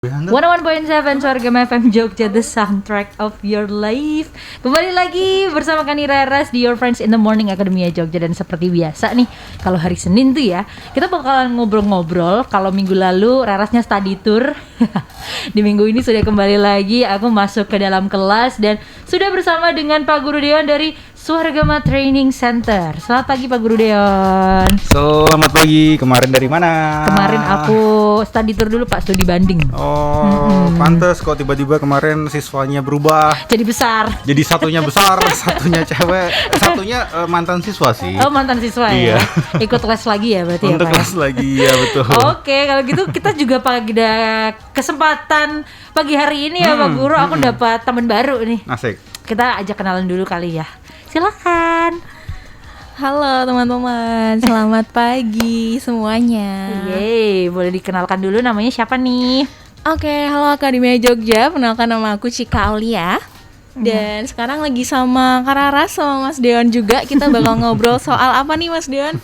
101.7 Suargama FM Jogja, the soundtrack of your life. Kembali lagi bersama Kani Raras di Your Friends in the Morning Akademia Jogja. Dan seperti biasa nih, kalau hari Senin tuh ya, kita bakalan ngobrol-ngobrol. Kalau minggu lalu Rarasnya study tour, di minggu ini sudah kembali lagi. Aku masuk ke dalam kelas dan sudah bersama dengan Pak Guru Deon dari Suargama Training Center. Selamat pagi Pak Guru Deon. Selamat pagi. Kemarin dari mana? Kemarin aku study tour dulu Pak, studi banding. Pantes kok tiba-tiba kemarin siswanya berubah. Jadi besar. Jadi satunya besar, satunya cewek, satunya mantan siswa sih. Oh, mantan siswa iya. Ya. Ikut les lagi ya berarti. Untuk ya Pak? les lagi ya betul. Oke, kalau gitu kita juga pada kesempatan pagi hari ini ya Pak Guru, aku dapat teman baru nih. Asik. Kita ajak kenalan dulu kali ya. Silakan. Halo teman-teman, selamat pagi semuanya. Yeay, boleh dikenalkan dulu namanya siapa nih? Oke, halo Akademia Jogja, kenalkan nama aku Cika Aulia. Dan sekarang lagi sama Kak Raras sama Mas Deon juga. Kita bakal ngobrol soal apa nih Mas Deon?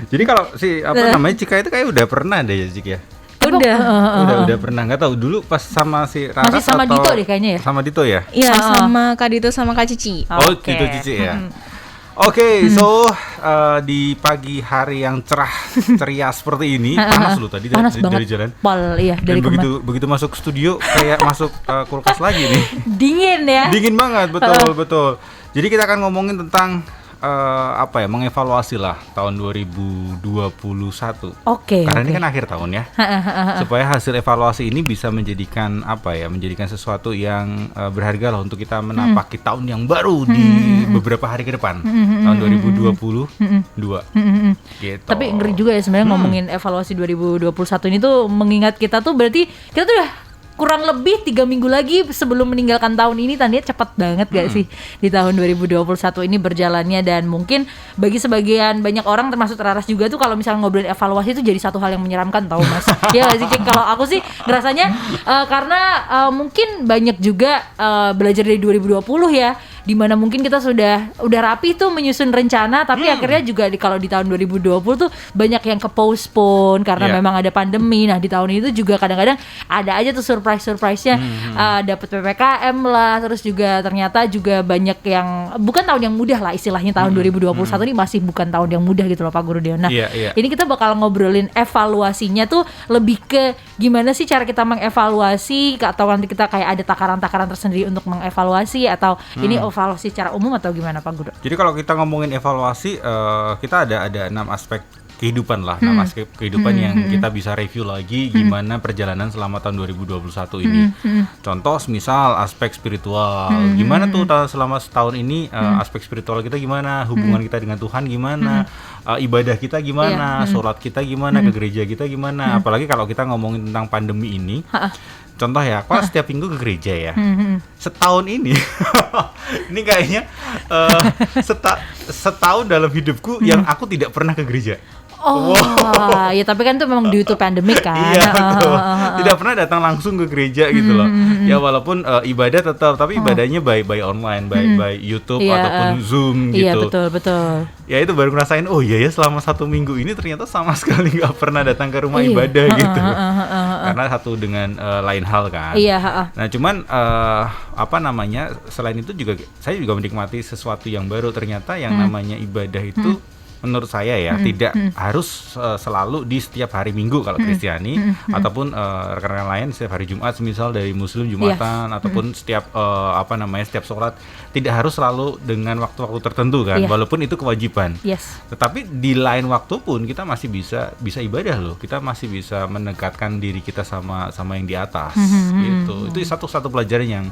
Jadi kalau namanya Cika itu kayak udah pernah deh ya Cik ya. Udah pernah, nggak tahu dulu pas sama si Raras masih sama atau Dito deh kayaknya ya. Sama Dito ya? Iya, sama Kak Dito sama Kak Cici. Oke. Dito Cici ya. Oke, so di pagi hari yang cerah ceria seperti ini, panas lu tadi panas dari jalan. Iya, dari Dan begitu masuk studio kayak masuk kulkas lagi nih. Dingin ya. Dingin banget, betul. Jadi kita akan ngomongin tentang mengevaluasi lah tahun 2021. Oke. Karena ini kan akhir tahun ya. Supaya hasil evaluasi ini bisa menjadikan menjadikan sesuatu yang berharga lah untuk kita menapaki tahun yang baru di beberapa hari ke depan. Tahun 2022. Gitu. Tapi ngeri juga ya sebenarnya ngomongin evaluasi 2021 ini tuh, mengingat kita tuh berarti kita tuh udah kurang lebih 3 minggu lagi sebelum meninggalkan tahun ini. Tandanya cepat banget gak sih di tahun 2021 ini berjalannya. Dan mungkin bagi sebagian banyak orang termasuk Raras juga tuh, kalau misalnya ngobrolin evaluasi itu jadi satu hal yang menyeramkan tau Mas. Ya gak sih Cik? Kalau aku sih ngerasanya karena mungkin banyak juga belajar dari 2020 ya, dimana mungkin kita udah rapi tuh menyusun rencana, tapi akhirnya juga kalau di tahun 2020 tuh banyak yang ke-postpone karena memang ada pandemi. Nah di tahun itu juga kadang-kadang ada aja tuh surprise-nya, dapat PPKM lah, terus juga ternyata juga banyak yang bukan tahun yang mudah lah istilahnya. Tahun 2021 ini masih bukan tahun yang mudah gitu loh Pak Guru Deon. Nah ini kita bakal ngobrolin evaluasinya tuh lebih ke gimana sih cara kita mengevaluasi, atau nanti kita kayak ada takaran-takaran tersendiri untuk mengevaluasi, atau ini evaluasi secara umum atau gimana Pak Guru? Jadi kalau kita ngomongin evaluasi, kita ada 6 aspek kehidupan lah, 6 aspek kehidupan yang kita bisa review lagi gimana perjalanan selama tahun 2021 ini. Contoh misal aspek spiritual, gimana tuh selama setahun ini aspek spiritual kita gimana, hubungan kita dengan Tuhan gimana, ibadah kita gimana, sholat kita gimana, ke gereja kita gimana. Apalagi kalau kita ngomongin tentang pandemi ini. Contoh ya, aku setiap minggu ke gereja ya. Setahun ini, ini kayaknya setahun dalam hidupku yang aku tidak pernah ke gereja. Ya tapi kan itu memang due to pandemic kan. Iya betul. Tidak pernah datang langsung ke gereja gitu loh. Ya walaupun ibadah tetap, tapi ibadahnya by online, by YouTube ataupun Zoom gitu. Iya betul. Ya itu baru ngerasain, oh iya ya selama 1 minggu ini ternyata sama sekali nggak pernah datang ke rumah ibadah gitu. Karena satu dengan lain hal kan. Iya. Nah cuman selain itu juga saya juga menikmati sesuatu yang baru. Ternyata yang namanya ibadah itu menurut saya ya tidak harus selalu di setiap hari Minggu kalau Kristiani, ataupun rekan-rekan lain setiap hari Jumat, misal dari Muslim Jumatan, ataupun setiap setiap sholat tidak harus selalu dengan waktu-waktu tertentu kan, walaupun itu kewajiban. Tetapi di lain waktu pun kita masih bisa ibadah loh, kita masih bisa mendekatkan diri kita sama yang di atas gitu. Itu satu pelajaran yang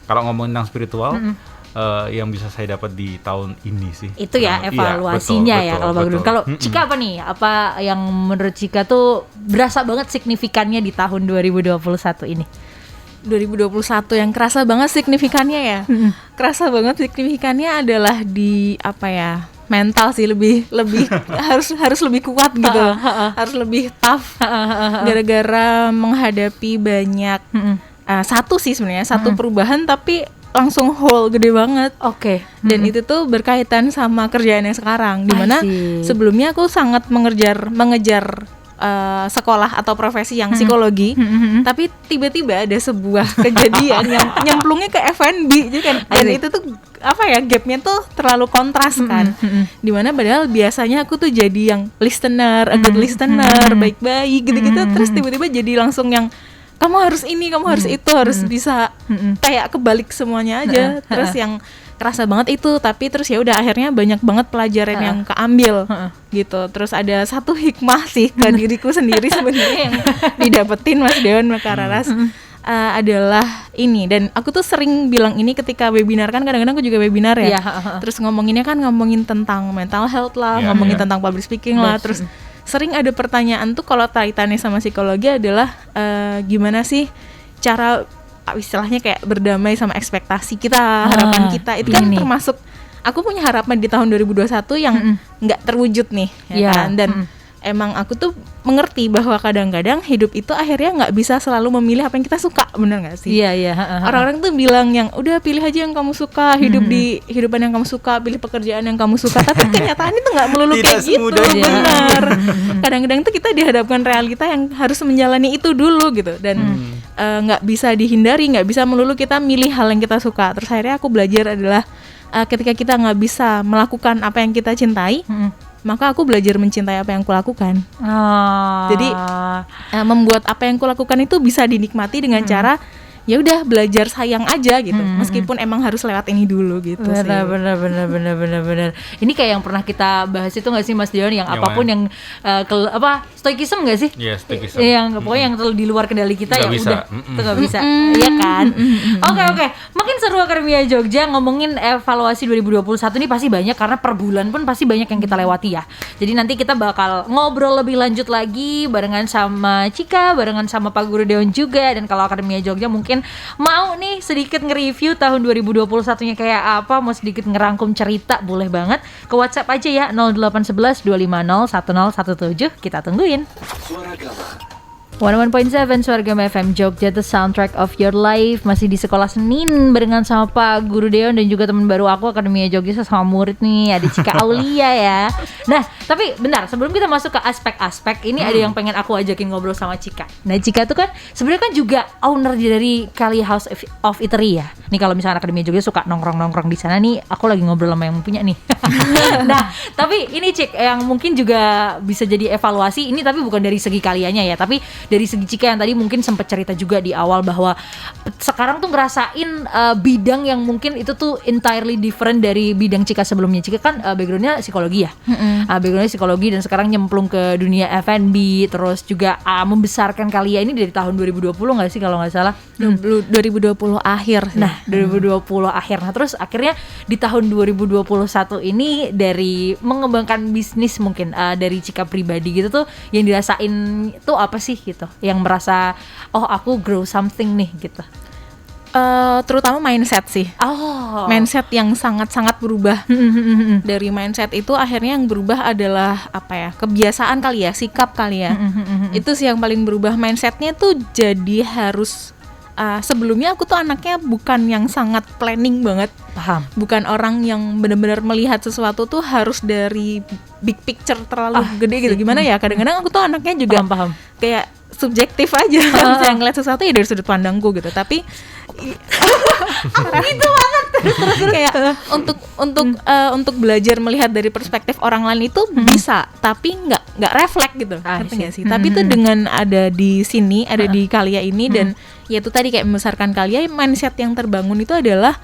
kalau ngomongin tentang spiritual yang bisa saya dapat di tahun ini sih. Itu ya evaluasinya ya kalau Bang Dun. Kalau Cika apa nih? Apa yang menurut Cika tuh berasa banget signifikannya di tahun 2021 ini? 2021 yang kerasa banget signifikannya ya. Kerasa banget signifikannya adalah di mental sih, lebih harus lebih kuat gitu. Harus lebih tough gara-gara menghadapi banyak satu perubahan tapi langsung whole gede banget. Dan itu tuh berkaitan sama kerjaan yang sekarang, dimana sebelumnya aku sangat mengejar sekolah atau profesi yang psikologi, tapi tiba-tiba ada sebuah kejadian yang nyemplungnya ke F&B, jadi kan, dan itu tuh apa ya, gapnya tuh terlalu kontras kan, dimana padahal biasanya aku tuh jadi yang listener, a good listener, baik-baik gitu-gitu, terus tiba-tiba jadi langsung yang kamu harus ini, kamu harus itu, harus bisa kayak kebalik semuanya aja, terus yang kerasa banget itu. Tapi terus ya udah, akhirnya banyak banget pelajaran yang keambil gitu. Terus ada satu hikmah sih ke diriku sendiri sebenarnya yang didapetin Mas Deon, Mbak Kararas, adalah ini. Dan aku tuh sering bilang ini ketika webinar, kan kadang-kadang aku juga webinar ya, terus ngomonginnya kan ngomongin tentang mental health lah, ngomongin tentang public speaking lah, terus sering ada pertanyaan tuh kalau kaitannya sama psikologi adalah gimana sih cara istilahnya kayak berdamai sama ekspektasi kita, harapan kita. Itu kan termasuk aku punya harapan di tahun 2021 yang nggak terwujud nih, ya kan? Dan emang aku tuh mengerti bahwa kadang-kadang hidup itu akhirnya nggak bisa selalu memilih apa yang kita suka, benar nggak sih? Iya. Orang-orang tuh bilang yang udah pilih aja yang kamu suka, hidup di kehidupan yang kamu suka, pilih pekerjaan yang kamu suka. Tapi kenyataan itu nggak melulu kayak gitu, benar. Kadang-kadang tuh kita dihadapkan realita yang harus menjalani itu dulu gitu, dan nggak bisa dihindari, nggak bisa melulu kita milih hal yang kita suka. Terus akhirnya aku belajar adalah ketika kita nggak bisa melakukan apa yang kita cintai, maka aku belajar mencintai apa yang kulakukan. Jadi membuat apa yang kulakukan itu bisa dinikmati dengan cara ya udah belajar sayang aja gitu, meskipun emang harus lewat ini dulu gitu. Benar. Ini kayak yang pernah kita bahas itu nggak sih Mas Dion, yang apapun yang stoikism nggak sih? Iya, stoikism. Yang pokoknya yang di luar kendali kita ya udah itu nggak bisa, iya kan? Oke. Makin seru Akademia Jogja ngomongin evaluasi 2021 ini pasti banyak, karena per bulan pun pasti banyak yang kita lewati ya. Jadi nanti kita bakal ngobrol lebih lanjut lagi barengan sama Cika, barengan sama Pak Guru Deon juga. Dan kalau Akademia Jogja mungkin mau nih sedikit nge-review tahun 2021-nya kayak apa, mau sedikit ngerangkum cerita, boleh banget ke WhatsApp aja ya 0811 250 1017, kita tungguin. Suara Gama 101.7 Suara Gama FM Jogja, the soundtrack of your life. Masih di Sekolah Senin barengan sama Pak Guru Deon dan juga teman baru aku Akademia Jogja sama murid nih, ada Cika Aulia ya. Nah, tapi bentar, sebelum kita masuk ke aspek-aspek ini, ada yang pengen aku ajakin ngobrol sama Cika. Nah, Cika tuh kan sebenarnya kan juga owner dari Kali House of Eatery ya. Nih kalau misalnya Akademia Jogja suka nongkrong-nongkrong di sana nih, aku lagi ngobrol sama yang punya nih. Nah, tapi ini Cik yang mungkin juga bisa jadi evaluasi ini, tapi bukan dari segi kaliannya ya, tapi dari segi Cika yang tadi mungkin sempat cerita juga di awal bahwa sekarang tuh ngerasain bidang yang mungkin itu tuh entirely different dari bidang Cika sebelumnya. Cika kan backgroundnya psikologi ya, backgroundnya psikologi, dan sekarang nyemplung ke dunia F&B, terus juga membesarkan Kalia ini dari tahun 2020 nggak sih kalau nggak salah? 2020 akhir. Nah, 2020 akhir. Nah, terus akhirnya di tahun 2021 ini dari mengembangkan bisnis mungkin dari Cika pribadi gitu tuh yang dirasain tuh apa sih gitu? Yang merasa oh aku grow something nih gitu. Terutama mindset sih. Mindset yang sangat-sangat berubah. Dari mindset itu akhirnya yang berubah adalah apa ya? Kebiasaan kali ya, sikap kali ya. Itu sih yang paling berubah. Mindsetnya tuh jadi harus sebelumnya aku tuh anaknya bukan yang sangat planning banget. Paham. Bukan orang yang benar-benar melihat sesuatu tuh harus dari big picture terlalu gede gitu. Gimana ya? Kadang-kadang aku tuh anaknya juga paham. Kayak subjektif aja. Saya ngeliat sesuatu ya dari sudut pandangku gitu. Tapi gitu banget. Kayak untuk belajar melihat dari perspektif orang lain itu bisa, tapi nggak refleks gitu. Ngerti nggak sih? Tapi tuh dengan ada di sini, ada di Kalia ini, dan ya itu tadi kayak membesarkan Kalia, mindset yang terbangun itu adalah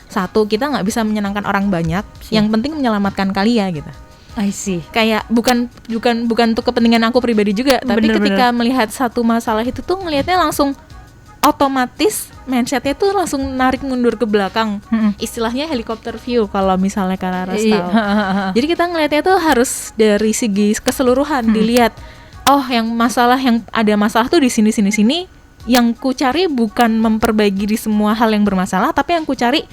satu, kita nggak bisa menyenangkan orang banyak, yang penting menyelamatkan Kalia gitu. I see. Kayak bukan untuk kepentingan aku pribadi juga, tapi ketika melihat satu masalah itu tuh ngelihatnya langsung otomatis mindsetnya tuh langsung narik mundur ke belakang. Istilahnya helikopter view kalau misalnya Kararas tahu. Jadi kita ngelihatnya tuh harus dari segi keseluruhan dilihat. Oh, yang ada masalah tuh di sini. Yang ku cari bukan memperbaiki di semua hal yang bermasalah, tapi yang ku cari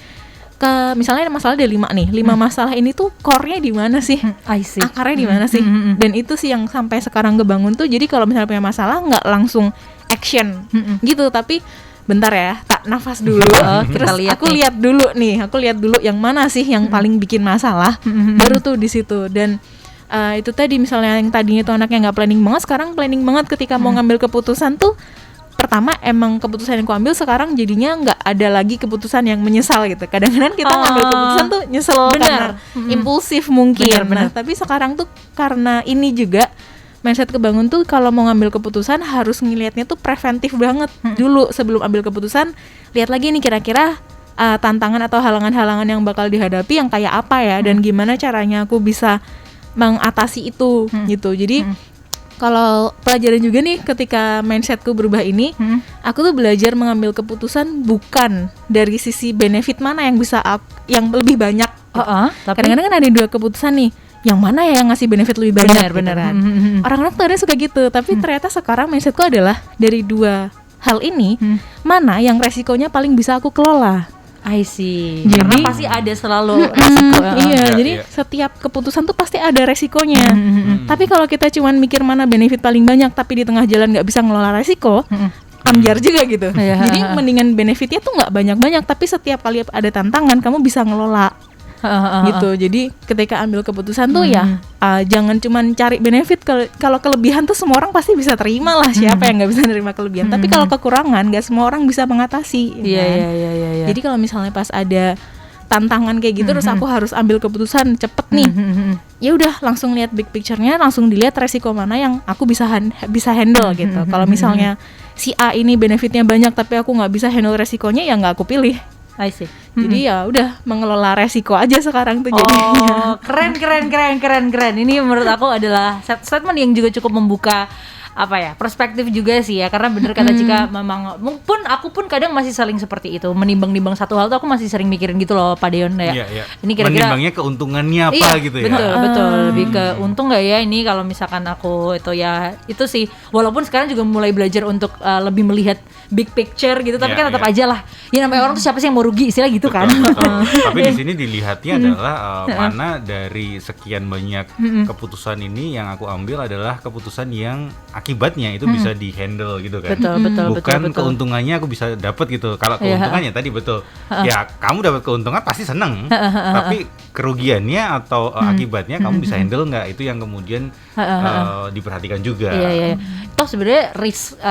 misalnya masalah ada 5 nih. 5 masalah ini tuh core-nya di mana sih? Akarnya di mana sih? Dan itu sih yang sampai sekarang kebangun tuh. Jadi kalau misalnya punya masalah nggak langsung action gitu, tapi bentar ya, tak nafas dulu. Terus aku lihat dulu yang mana sih yang paling bikin masalah. Baru tuh di situ. Dan itu tadi misalnya yang tadinya tuh anaknya nggak planning banget, sekarang planning banget ketika mau ngambil keputusan tuh. Pertama emang keputusan yang aku ambil sekarang jadinya nggak ada lagi keputusan yang menyesal gitu. Kadang-kadang kita ngambil keputusan tuh nyesel karena impulsif mungkin. Bener. Nah, tapi sekarang tuh karena ini juga mindset kebangun tuh kalau mau ngambil keputusan harus ngelihatnya tuh preventif banget dulu sebelum ambil keputusan. Lihat lagi nih kira-kira tantangan atau halangan-halangan yang bakal dihadapi yang kayak apa ya dan gimana caranya aku bisa mengatasi itu gitu. Jadi kalau pelajaran juga nih ketika mindsetku berubah ini, aku tuh belajar mengambil keputusan bukan dari sisi benefit mana yang bisa yang lebih banyak. Tapi Kadang-kadang kan ada dua keputusan nih, yang mana ya yang ngasih benefit lebih banyak. beneran. Orang-orang tuh ada suka gitu, tapi ternyata sekarang mindsetku adalah dari dua hal ini, mana yang resikonya paling bisa aku kelola. I see. Jadi- Karena pasti ada selalu resiko. Iya, Iya, jadi iya. setiap keputusan tuh pasti ada resikonya. Tapi kalau kita cuman mikir mana benefit paling banyak, tapi di tengah jalan nggak bisa ngelola resiko, ambiar juga gitu. Iya. Jadi mendingan benefitnya tuh nggak banyak-banyak, tapi setiap kali ada tantangan kamu bisa ngelola gitu. Jadi ketika ambil keputusan tuh ya jangan cuman cari benefit. Kalau kelebihan tuh semua orang pasti bisa terima lah. Siapa yang nggak bisa nerima kelebihan? Tapi kalau kekurangan nggak semua orang bisa mengatasi. Iya, kan? iya. Jadi kalau misalnya pas ada tantangan kayak gitu terus aku harus ambil keputusan cepet nih, ya udah langsung lihat big picture-nya, langsung dilihat resiko mana yang aku bisa handle gitu. Kalau misalnya si A ini benefitnya banyak tapi aku nggak bisa handle resikonya, ya nggak aku pilih. I see. Jadi ya udah mengelola resiko aja sekarang tuh jadinya. Oh, keren. Ini menurut aku adalah statement yang juga cukup membuka perspektif juga sih ya, karena bener kata Cika, memang aku pun kadang masih saling seperti itu, menimbang satu hal tuh aku masih sering mikirin gitu loh Pak Deon ya. Iya. Ini kira-kira Menimbangnya keuntungannya apa gitu ya. Betul, lebih ke untung nggak ya ini kalau misalkan aku itu sih, walaupun sekarang juga mulai belajar untuk lebih melihat big picture gitu, tapi kan tetap aja lah, ya namanya orang tuh siapa sih yang mau rugi, istilah gitu kan. Betul. Tapi di sini dilihatnya adalah mana dari sekian banyak keputusan ini yang aku ambil adalah keputusan yang akibatnya itu bisa dihandle gitu kan. Betul. Bukan keuntungannya aku bisa dapat gitu. Kalau keuntungannya tadi betul. Ya kamu dapat keuntungan pasti seneng. Tapi kerugiannya atau akibatnya kamu bisa handle nggak? Itu yang kemudian diperhatikan juga. Iya. Toh sebenarnya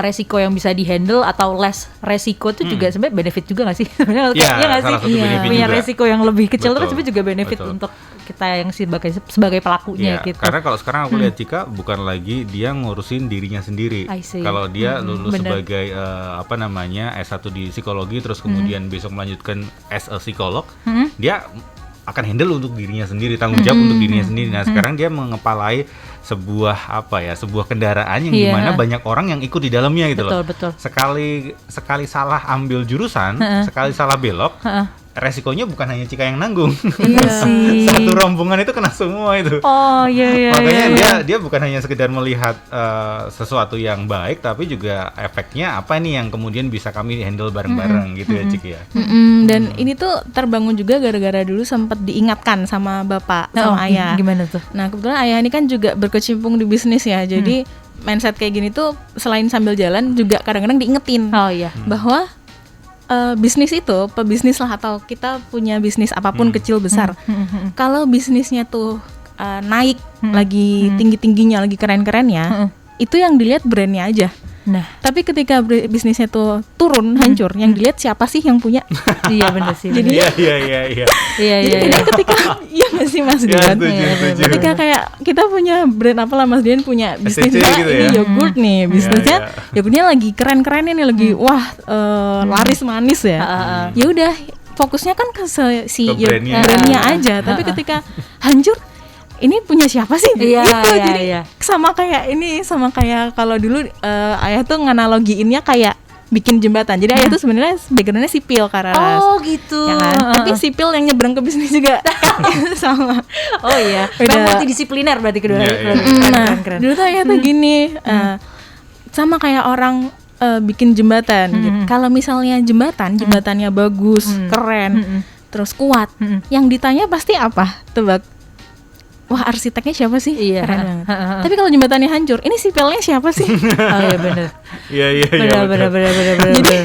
resiko yang bisa dihandle atau less resiko itu juga sebenarnya benefit juga nggak sih? Sebenarnya Iya, nggak sih? salah satu benefit Punya juga. resiko yang lebih kecil itu Betul, sebenarnya juga benefit betul. untuk kita yang sebagai pelakunya Iya, gitu. karena kalau sekarang aku lihat Cika bukan lagi dia ngurusin dirinya sendiri. I see. Kalau dia lulus bener. sebagai S1 di psikologi terus kemudian besok melanjutkan as a psikolog, dia akan handle untuk dirinya sendiri, tanggung jawab untuk dirinya sendiri. Nah, sekarang dia mengepalai sebuah sebuah kendaraan yang Iya. dimana banyak orang yang ikut di dalamnya gitu loh. Betul. Sekali salah ambil jurusan, sekali salah belok, resikonya bukan hanya Cika yang nanggung. Iya sih. Satu rombongan itu kena semua itu. Oh iya. Makanya dia bukan hanya sekedar melihat sesuatu yang baik, tapi juga efeknya apa nih yang kemudian bisa kami handle bareng-bareng gitu ya Cik ya. Dan ini tuh terbangun juga gara-gara dulu sempat diingatkan sama bapak sama ayah. Gimana tuh? Nah kebetulan ayah ini kan juga berkecimpung di bisnis ya, jadi mindset kayak gini tuh selain sambil jalan juga kadang-kadang diingetin Oh iya. bahwa bisnis itu pebisnis lah, atau kita punya bisnis apapun kecil besar, kalau bisnisnya tuh naik lagi tinggi-tingginya, lagi keren-kerennya, itu yang dilihat brandnya aja. Nah, Tapi ketika bisnisnya tuh turun, hancur, yang dilihat siapa sih yang punya? iya bener sih. Jadi- Iya. Jadi kadang ketika iya nggak sih Mas Ya, Dian? setuju. Ketika kayak kita punya brand apalah, Mas Dian punya bisnis SCC misalnya gitu ini ya. yogurt nih, bisnisnya Iya. yogurtnya lagi keren-kerennya nih, lagi laris manis ya. Ya udah fokusnya kan ke si Ke brandnya. brandnya aja. Tapi ketika hancur, ini punya siapa sih? Iya, Gitu. iya, Jadi iya. sama kayak kalau dulu ayah tuh nganalogiinnya kayak bikin jembatan. Jadi ayah tuh sebenarnya backgroundnya sipil Kararas. Oh gitu. Ya kan? Tapi sipil yang nyebrang ke bisnis juga sama. Oh iya. Beda. Multidisipliner berarti kedua. Iya, iya. Nah, Keren. dulu tuh ayah tuh gini, sama kayak orang bikin jembatan. Gitu. Kalau misalnya jembatannya bagus, keren, terus kuat, yang ditanya pasti apa? Tebak. Wah, arsiteknya siapa sih? Iya. Keren banget. Tapi kalau jembatannya hancur, ini sipilnya siapa sih? Oh iya benar. Iya. Benar. Jadi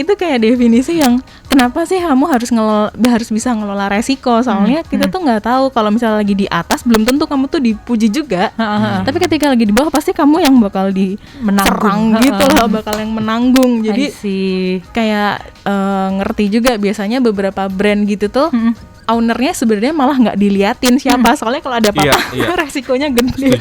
itu kayak definisi yang kenapa kenapa sih kamu harus bisa ngelola resiko? Soalnya kita tuh nggak tahu kalau misalnya lagi di atas belum tentu kamu tuh dipuji juga. Tapi ketika lagi di bawah pasti kamu yang bakal diserang gitu loh, bakal yang menanggung. Jadi kayak ngerti juga biasanya beberapa brand gitu tuh ownernya sebenarnya malah nggak diliatin siapa, soalnya kalau ada apa-apa resikonya gede.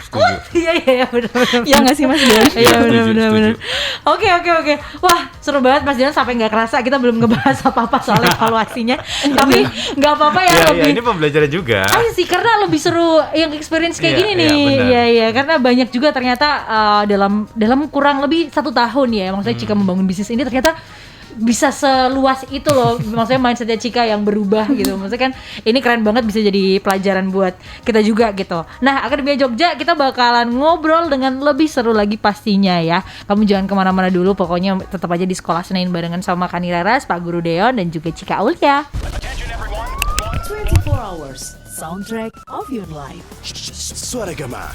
Setuju. Iya benar. Iya nggak sih Mas Dian? Iya benar. Oke. Wah seru banget Mas Dian, sampai nggak kerasa kita belum ngebahas apa-apa soal evaluasinya. Tapi nggak apa-apa ya. Iya ini pembelajaran juga. Sih karena lebih seru yang experience kayak gini nih. Iya karena banyak juga ternyata dalam kurang lebih 1 tahun ya. Maksudnya Cika membangun bisnis ini ternyata bisa seluas itu loh, maksudnya mindsetnya Cika yang berubah gitu. Maksudnya kan ini keren banget, bisa jadi pelajaran buat kita juga gitu. Nah, Akademia Jogja kita bakalan ngobrol dengan lebih seru lagi pastinya ya. Kamu jangan kemana-mana dulu, pokoknya tetap aja di Sekolah Senin barengan sama Kani Raras, Pak Guru Deon, dan juga Cika Aulia. 24 hours, soundtrack of your life. Suara Gema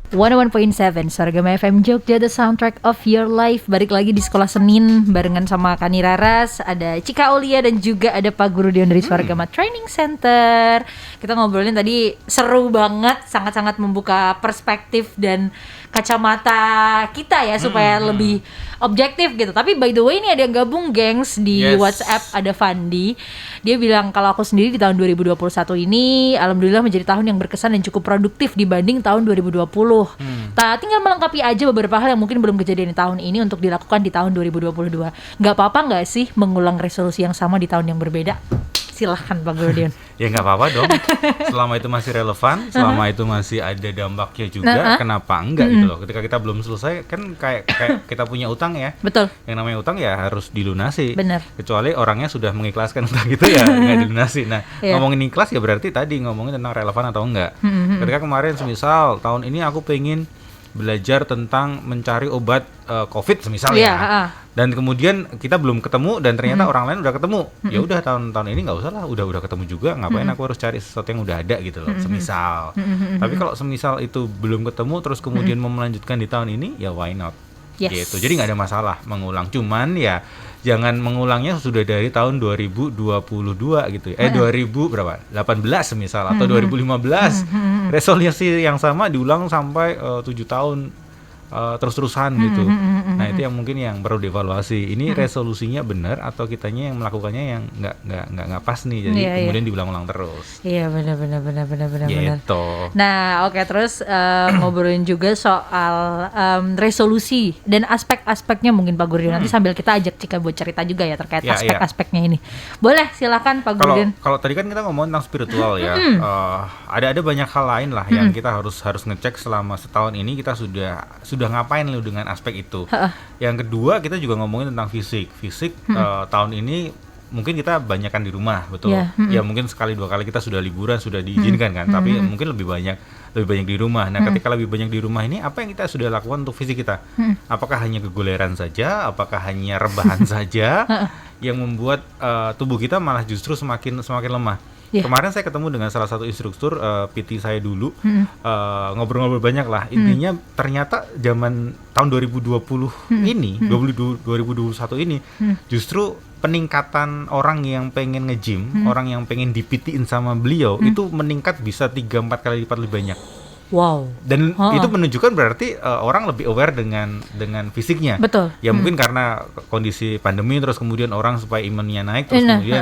101.7 Suara Gema FM Jogja, the soundtrack of your life. Balik lagi di Sekolah Senin barengan sama Kani Raras, ada Cika Aulia dan juga ada Pak Guru Dion dari Suara Gema Training Center. Kita ngobrolin tadi seru banget, sangat-sangat membuka perspektif dan kacamata kita ya supaya lebih objektif gitu. Tapi by the way ini ada yang gabung gengs di WhatsApp, ada Fandi. Dia bilang kalau aku sendiri di tahun 2021 ini alhamdulillah menjadi tahun yang berkesan dan cukup produktif dibanding tahun 2020. Tinggal melengkapi aja beberapa hal yang mungkin belum kejadian di tahun ini untuk dilakukan di tahun 2022. Gak apa-apa gak sih mengulang resolusi yang sama di tahun yang berbeda? Silahkan Pak Guru Dion. Ya nggak apa-apa dong, selama itu masih relevan, selama itu masih ada dampaknya juga, kenapa enggak gitu loh. Ketika kita belum selesai kan kayak kita punya utang ya. Betul. Yang namanya utang ya harus dilunasi. Bener. Kecuali orangnya sudah mengikhlaskan utang gitu ya nggak dilunasi. Nah ngomongin ikhlas ya berarti tadi ngomongin tentang relevan atau enggak. Ketika kemarin semisal tahun ini aku pengen belajar tentang mencari obat COVID semisal dan kemudian kita belum ketemu dan ternyata orang lain udah ketemu, ya udah tahun ini nggak usah lah, udah ketemu juga, ngapain aku harus cari sesuatu yang udah ada gitu loh, semisal. Tapi kalau semisal itu belum ketemu terus kemudian mau melanjutkan di tahun ini, ya why not? Gitu. Jadi nggak ada masalah mengulang, cuman ya jangan mengulangnya sudah dari tahun 2022 gitu ya. 2000 berapa? 18 semisal atau 2015. Resolusi yang sama diulang sampai 7 tahun terus-terusan gitu. Nah, itu yang mungkin yang perlu dievaluasi. Ini resolusinya benar atau kitanya yang melakukannya yang nggak pas nih. Jadi kemudian diulang-ulang terus. Iya, benar. Gitu. Nah, oke, terus ngobrolin juga soal resolusi dan aspek-aspeknya mungkin Pak Guru Dion. Nanti sambil kita ajak Cika buat cerita juga ya terkait aspek-aspeknya ini. Boleh, silakan Pak Guru Dion. Kalau tadi kan kita ngomong tentang spiritual ya. Ada banyak hal lain lah yang kita harus ngecek selama setahun ini kita sudah ngapain lu dengan aspek itu. Yang kedua kita juga ngomongin tentang fisik tahun ini mungkin kita banyakkan di rumah, betul. Ya mungkin sekali 2 kali kita sudah liburan, sudah diizinkan kan, tapi mungkin lebih banyak di rumah. Nah ketika lebih banyak di rumah ini apa yang kita sudah lakukan untuk fisik kita? Apakah hanya kegoleran saja, apakah hanya rebahan saja yang membuat tubuh kita malah justru semakin lemah? Kemarin saya ketemu dengan salah satu instruktur PT saya dulu, ngobrol-ngobrol banyak lah. Intinya ternyata zaman tahun 2020 ini, 2021 ini, justru peningkatan orang yang pengen nge-gym, orang yang pengen di-PT-in sama beliau, itu meningkat bisa 3-4 kali lipat lebih banyak. Wow. Dan itu menunjukkan berarti orang lebih aware dengan fisiknya. Betul. Ya mungkin karena kondisi pandemi terus kemudian orang supaya imunnya naik terus kemudian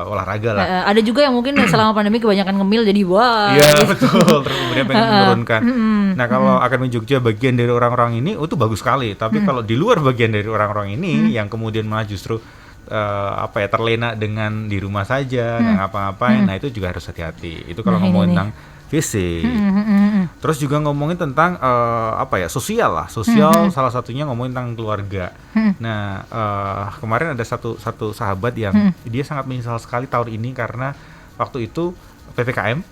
olahraga lah. Ada juga yang mungkin selama pandemi kebanyakan ngemil jadi wah. Iya betul. Terus kemudian pengen menurunkan. Nah kalau Akademi Jogja bagian dari orang-orang ini itu bagus sekali. Tapi kalau di luar bagian dari orang-orang ini yang kemudian malah justru terlena dengan di rumah saja nggak ngapa-ngapain. Nah itu juga harus hati-hati. Itu kalau ngomongin tentang fisik. Terus juga ngomongin tentang sosial lah. Sosial salah satunya ngomongin tentang keluarga. Nah, kemarin ada satu sahabat yang dia sangat menyesal sekali tahun ini karena waktu itu PPKM,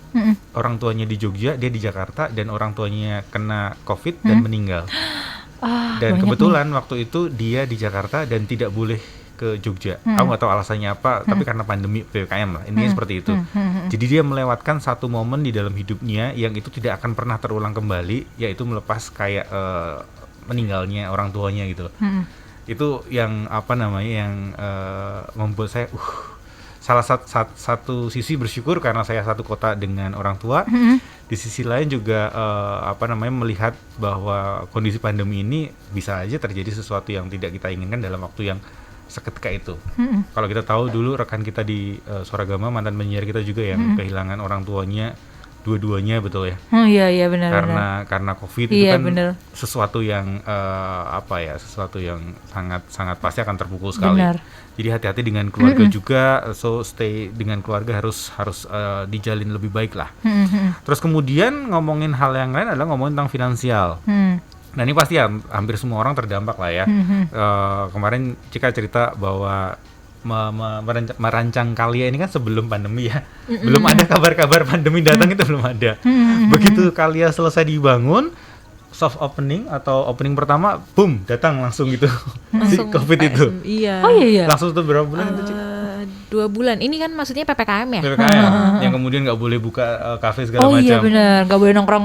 orang tuanya di Jogja, dia di Jakarta dan orang tuanya kena COVID dan meninggal. Dan kebetulan waktu itu dia di Jakarta dan tidak boleh ke Jogja. Aku nggak tahu alasannya apa, tapi karena pandemi PPKM lah. Intinya seperti itu. Jadi dia melewatkan satu momen di dalam hidupnya yang itu tidak akan pernah terulang kembali, yaitu melepas kayak meninggalnya orang tuanya gitu loh. Itu yang apa namanya yang membuat saya salah satu sisi bersyukur karena saya satu kota dengan orang tua. Di sisi lain juga apa namanya melihat bahwa kondisi pandemi ini bisa aja terjadi sesuatu yang tidak kita inginkan dalam waktu yang seketika itu. Kalau kita tahu dulu rekan kita di Suaragama, mantan penyiar kita juga yang kehilangan orang tuanya dua-duanya, betul ya? Iya benar. Karena COVID Iya, itu kan bener. sesuatu yang sesuatu yang sangat pasti akan terpukul sekali. Benar. Jadi hati-hati dengan keluarga juga, so stay dengan keluarga harus dijalin lebih baik lah. Terus kemudian ngomongin hal yang lain adalah ngomongin tentang finansial. Nah ini pasti hampir semua orang terdampak lah ya. Kemarin Cika cerita bahwa merancang Kalia ini kan sebelum pandemi ya. Belum ada kabar-kabar pandemi datang, itu belum ada. Begitu Kalia selesai dibangun, soft opening atau opening pertama, boom, datang langsung gitu. Si COVID itu. Iya. Oh iya. Langsung tuh berapa bulan itu, Cik? 2 bulan. Ini kan maksudnya PPKM ya? PPKM yang kemudian nggak boleh buka kafe segala macam. Oh iya benar, nggak boleh nongkrong.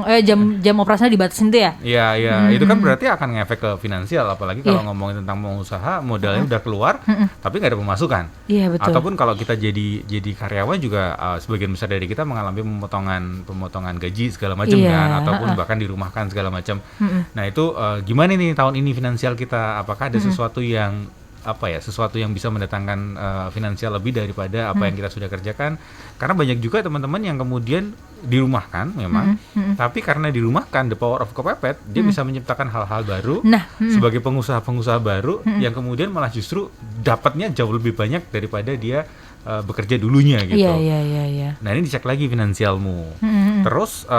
Jam operasional dibatasin tuh ya? Iya, itu kan berarti akan ngefek ke finansial, apalagi kalau ngomongin tentang pengusaha, modalnya udah keluar, tapi nggak ada pemasukan. Iya betul. Ataupun kalau kita jadi karyawan juga sebagian besar dari kita mengalami pemotongan gaji segala macam kan, ataupun bahkan dirumahkan segala macam. Nah itu gimana nih tahun ini finansial kita? Apakah ada sesuatu yang sesuatu yang bisa mendatangkan finansial lebih daripada apa yang kita sudah kerjakan? Karena banyak juga teman-teman yang kemudian dirumahkan memang, tapi karena dirumahkan, the power of kepepet, dia bisa menciptakan hal-hal baru sebagai pengusaha-pengusaha baru yang kemudian malah justru dapatnya jauh lebih banyak daripada dia bekerja dulunya gitu. Iya. Nah ini dicek lagi finansialmu. Terus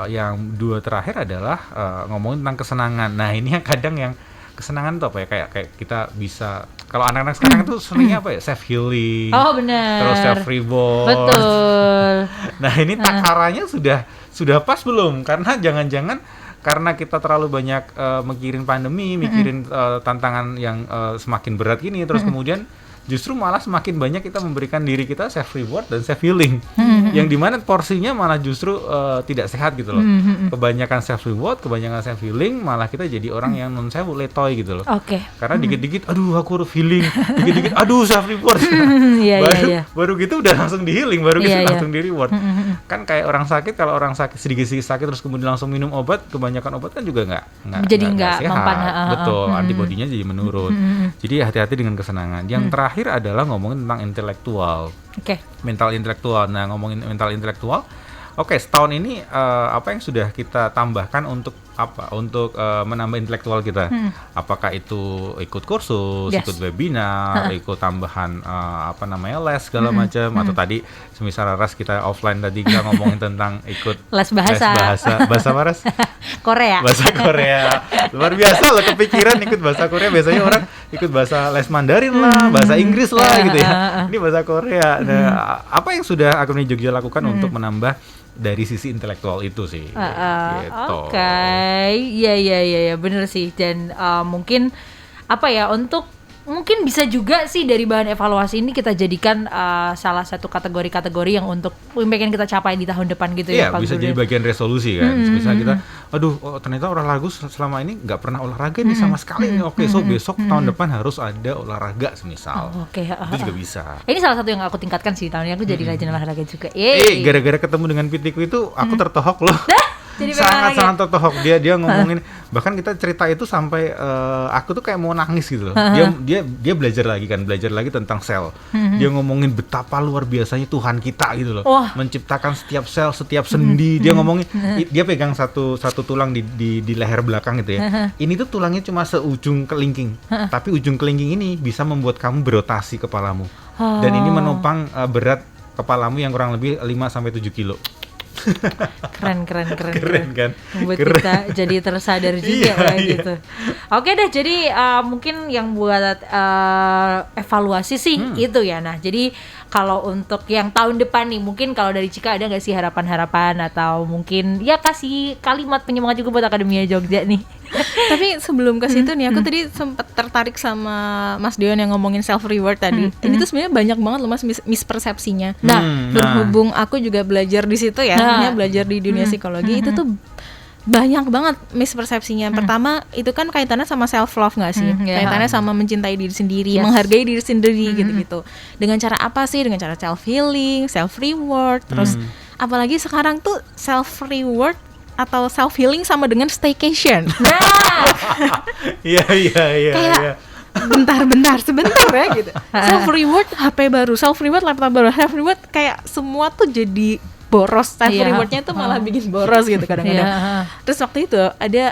yang dua terakhir adalah ngomongin tentang kesenangan. Nah ini yang kadang yang kesenangan tuh apa ya, kayak kita bisa, kalau anak-anak sekarang itu senangnya apa ya, self healing, terus self reward. Betul. Nah ini takarannya sudah pas belum? Karena jangan-jangan karena kita terlalu banyak mikirin pandemi, mikirin tantangan yang semakin berat gini, terus kemudian justru malah semakin banyak kita memberikan diri kita self reward dan self healing, yang dimana porsinya malah justru tidak sehat gitu loh. Kebanyakan self reward, kebanyakan self healing, malah kita jadi orang yang non sewu letoy gitu loh. Karena dikit-dikit aduh aku healing, dikit-dikit aduh self reward. Baru gitu udah langsung di healing, baru gitu langsung di reward. Kan kayak orang sakit, kalau orang sakit sedikit-sedikit sakit terus kemudian langsung minum obat, kebanyakan obat kan juga nggak sehat. Betul, antibodinya jadi menurun. Jadi hati-hati dengan kesenangan. Yang terakhir adalah ngomongin tentang intelektual, mental intelektual. Nah ngomongin mental intelektual, setahun ini apa yang sudah kita tambahkan untuk menambah intelektual kita? Apakah itu ikut kursus, ikut webinar, ikut tambahan les segala macam, atau tadi semisal Ras kita offline tadi kita ngomongin tentang ikut les bahasa apa Ras? Korea. Bahasa Korea. Luar biasa loh, kepikiran ikut bahasa Korea. Biasanya orang ikut bahasa les Mandarin lah, bahasa Inggris lah gitu ya. Ini bahasa Korea. Nah, apa yang sudah Akademi Jogja lakukan untuk menambah dari sisi intelektual itu sih? Gitu. Iya, bener sih. Dan mungkin mungkin bisa juga sih dari bahan evaluasi ini kita jadikan salah satu kategori-kategori yang untuk pengen kita capai di tahun depan gitu ya. Iya, bisa jadi bagian resolusi kan. Misalnya kita, ternyata olahraga selama ini nggak pernah olahraga nih sama sekali nih. So besok tahun depan harus ada olahraga semisal. Itu juga bisa. Ini salah satu yang aku tingkatkan sih tahun ini, aku jadi rajin olahraga juga. Gara-gara ketemu dengan Pitiku itu aku tertohok loh. Sangat tertohok. Dia ngomongin, bahkan kita cerita itu sampai aku tuh kayak mau nangis gitu loh. Dia belajar lagi tentang sel. Dia ngomongin betapa luar biasanya Tuhan kita gitu loh, menciptakan setiap sel, setiap sendi. Dia ngomongin, dia pegang satu tulang di leher belakang gitu ya. Ini tuh tulangnya cuma seujung kelingking, tapi ujung kelingking ini bisa membuat kamu berotasi kepalamu, dan ini menopang berat kepalamu yang kurang lebih 5-7 kilo. Keren kan? Membuat kita jadi tersadar juga gitu. Oke deh, jadi mungkin yang buat evaluasi sih itu ya. Nah jadi kalau untuk yang tahun depan nih, mungkin kalau dari Cika ada nggak sih harapan-harapan, atau mungkin ya kasih kalimat penyemangat juga buat Akademia Jogja nih? Tapi sebelum ke situ nih, aku tadi sempat tertarik sama Mas Dion yang ngomongin self reward tadi. Ini tuh sebenarnya banyak banget loh Mas mispersepsinya. Berhubung aku juga belajar di situ ya, belajar di dunia psikologi, itu tuh banyak banget mispersepsinya. Pertama itu kan kaitannya sama self love nggak sih? Iya. Kaitannya sama mencintai diri sendiri, Yes. menghargai diri sendiri gitu-gitu. Dengan cara apa sih? Dengan cara self healing, self reward, terus apalagi sekarang tuh self reward atau self healing sama dengan staycation. Iya. Kayak bentar sebentar ya gitu. Self reward HP baru, self reward laptop baru, self reward kayak semua tuh jadi boros. Self Iya. rewardnya tuh malah bikin boros gitu kadang-kadang. Iya. Terus waktu itu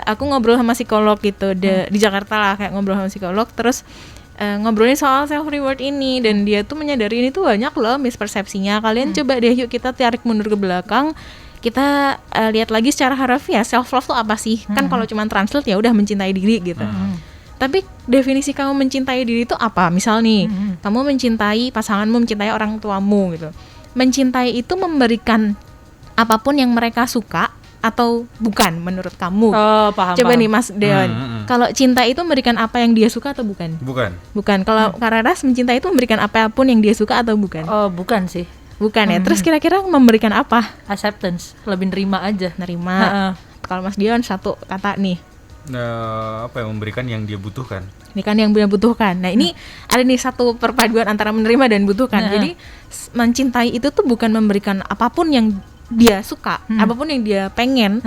aku ngobrol sama psikolog gitu di Jakarta lah, kayak ngobrol sama psikolog, terus ngobrolin soal self reward ini, dan dia tuh menyadari ini tuh banyak loh mispersepsinya. Kalian coba deh, yuk kita tarik mundur ke belakang, kita lihat lagi secara harfiah self love tuh apa sih? Kan kalau cuma translate ya udah mencintai diri gitu. Tapi definisi kamu mencintai diri itu apa? Misal nih, kamu mencintai pasanganmu, mencintai orang tuamu gitu. Mencintai itu memberikan apapun yang mereka suka atau bukan menurut kamu? Oh, paham. Coba paham. nih Mas Deon, kalau cinta itu memberikan apa yang dia suka atau bukan? Bukan. Kalau Kararas mencintai itu memberikan apapun yang dia suka atau bukan? Oh, bukan sih. Bukan ya. Terus kira-kira memberikan apa? Acceptance, lebih nerima aja. Nerima. Heeh. Kalau Mas Dion satu kata nih. Apa yang memberikan yang dia butuhkan. Ini kan yang dia butuhkan. Nah ini ada nih satu perpaduan antara menerima dan butuhkan. Jadi mencintai itu tuh bukan memberikan apapun yang dia suka, apapun yang dia pengen.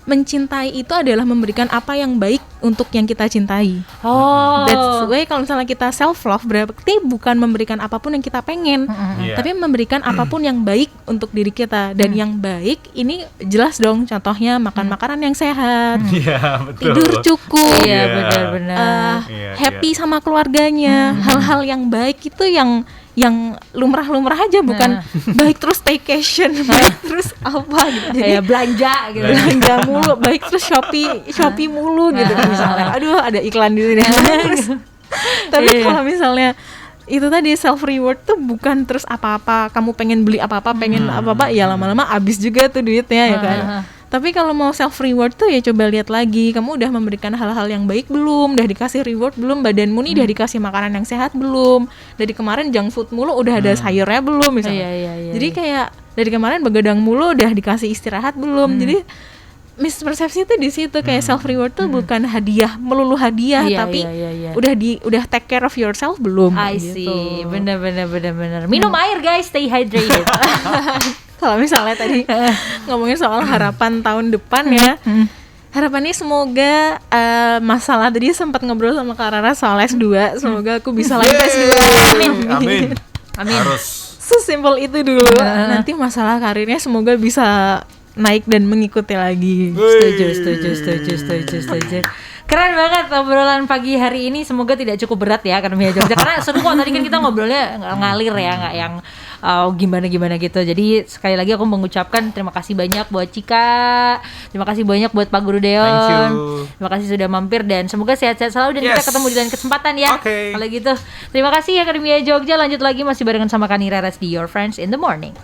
Mencintai itu adalah memberikan apa yang baik untuk yang kita cintai. Oh. That's why kalau misalnya kita self love berarti bukan memberikan apapun yang kita pengen, Iya. tapi memberikan apapun yang baik untuk diri kita. Dan yang baik ini jelas dong, contohnya makan makanan yang sehat, Iya, betul. tidur cukup, Iya, Iya. benar-benar. Iya, happy sama keluarganya. Hal-hal yang baik itu yang lumrah-lumrah aja, bukan baik terus staycation, baik terus apa gitu. Jadi Kayak belanja gitu. belanja mulu, baik terus Shopee mulu gitu misalnya. Aduh, ada iklan di sini. Terus, tapi Iya. kalau misalnya itu tadi self reward tuh bukan terus apa-apa, kamu pengen beli apa-apa, pengen apa-apa, ya lama-lama habis juga tuh duitnya ya kan. Tapi kalau mau self reward tuh ya coba lihat lagi, kamu udah memberikan hal-hal yang baik belum, udah dikasih reward belum, badanmu nih udah dikasih makanan yang sehat belum, dari kemarin junk food mulu udah ada sayurnya belum misalnya. Iya, Jadi kayak dari kemarin begadang mulu udah dikasih istirahat belum. Jadi mispersepsi itu di situ, kayak self reward tuh bukan hadiah, melulu hadiah, Iya, tapi iya. udah take care of yourself belum. I see. Bener. Minum air guys, stay hydrated. Kalau misalnya tadi ngomongin soal harapan tahun depan ya, harapannya semoga masalah tadi sempat ngobrol sama Kak Rara soal S2, semoga aku bisa lanjut S2. Amin. Amin. Harus. Sesimpel itu dulu. Nanti masalah karirnya semoga bisa naik dan mengikuti lagi. Setuju. Keren banget obrolan pagi hari ini. Semoga tidak cukup berat ya Akademia Jogja. Karena seru kok, tadi kan kita ngobrolnya ngalir ya, nggak yang gimana gitu. Jadi sekali lagi aku mengucapkan terima kasih banyak buat Cika, terima kasih banyak buat Pak Guru Deon. Thank you. Terima kasih sudah mampir dan semoga sehat-sehat selalu dan kita Yes. ketemu di lain kesempatan ya. Oke. Kalau gitu, terima kasih Akademia Jogja. Lanjut lagi masih barengan sama Kani Reres di Your Friends in the Morning.